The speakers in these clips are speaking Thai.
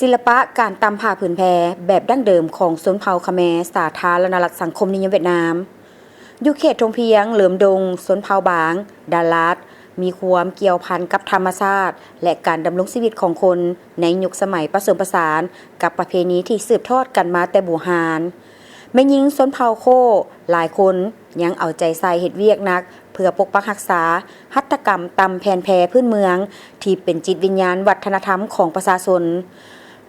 ศิลปะการตำผ้าผืนแพแบบดั้งเดิมของชนเผ่าคแมร์สาธารณรัฐสังคมนิยมเวียดนามอยู่เขตทงเพียงเหลิมดงชนเผ่าบางดาลาดมีความเกี่ยวพันกับธรรมชาติและการดำรงชีวิตของคนในยุคสมัยผสมผสานกับประเพณีที่สืบทอดกันมาแต่โบราณแม่หญิงชนเผ่าโคหลายคนยังเอาใจใส่เฮ็ดเวียกนักเพื่อปกปักรักษาหัตถกรรมตำแผ่นแพพื้นเมืองที่เป็นจิตวิญญาณวัฒนธรรมของประชาชน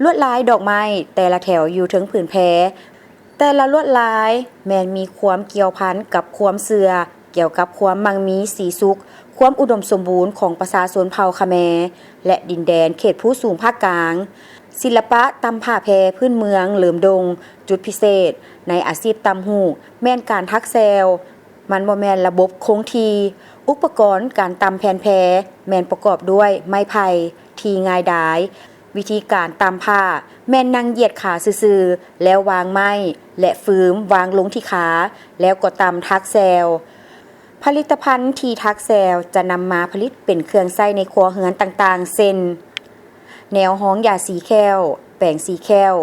ลวดลายดอกไม้แต่ละแถวอยู่ถึงผืนแพแต่ละลวดลายแม้นมีความเกี่ยวพันกับความเสื่อเกี่ยวกับความมั่งมีสีสุขความอุดมสมบูรณ์ของประชาชนเผ่าคแมร์และดินแดนเขตผู้สูงภาคกลางศิลปะตำผ้าแพพื้นเมืองเหลิมดงจุดพิเศษในอาชีพตำหูกแม่นการทักแซวมันบ่แม่นระบบคงทีอุปกรณ์การตำแผ่นแพแม่นประกอบด้วยไม้ไผ่ที่ง่ายดายวิธีการตำผ้าแม่นนั่งเหยียดขาซื่อๆแล้ววางไม้และฟืมวางลงที่ขาแล้วก็ตำทักแซวผลิตภัณฑ์ที่ทักแซวจะนำมาผลิตเป็นเครื่องใช้ในครัวเรือนต่างๆเช่นแนวห้องยาสีแค้วแป้งสีแค้ว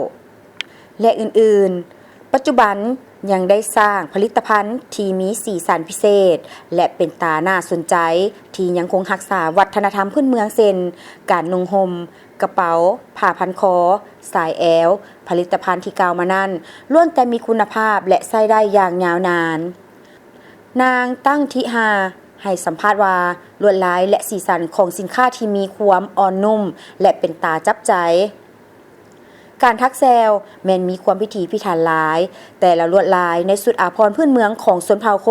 และอื่นๆปัจจุบันยังได้สร้างผลิตภัณฑ์ที่มีสีสันพิเศษและเป็นตาน่าสนใจที่ยังคงรักษาวัฒนธรรมพื้นเมืองเช่นการนุ่งห่มกระเป๋าผ้าพันคอสายแอวผลิตภัณฑ์ที่กล่าวมานั้นล้วนแต่มีคุณภาพและใช้ได้อย่างยาวนานนางตั้งทิหาให้สัมภาษณ์ว่าลวดลายและสีสันของสินค้าที่มีความอ่อนนุ่มและเป็นตาจับใจการทักแซวแม้นมีความพิถีพิถันหลายแต่ละลวดลายในสุดอาภรณ์พื้นเมืองของชนเผ่าโค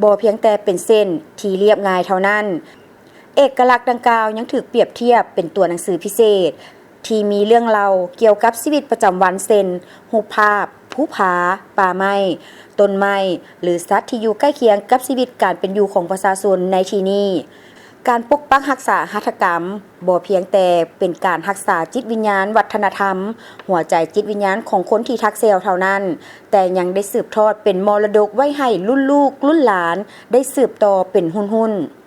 บ่เพียงแต่เป็นเส้นที่เรียบง่ายเท่านั้นเอกลักษณ์ดังกล่าวยังถูกเปรียบเทียบเป็นตัวหนังสือพิเศษที่มีเรื่องเล่าเกี่ยวกับชีวิตประจำวันเช่นรูปภาพภูผาป่าไม้ต้นไม้หรือสัตว์ที่อยู่ใกล้เคียงกับชีวิตการเป็นอยู่ของประชาชนในที่นี้การปกปักรักษาหัตถกรรมบ่เพียงแต่เป็นการรักษาจิตวิญญาณวัฒนธรรมหัวใจจิตวิญญาณของคนที่ทักแซวเท่านั้นแต่ยังได้สืบทอดเป็นมรดกไว้ให้รุ่นลูกรุ่นหลานได้สืบต่อเป็นหุ้นๆ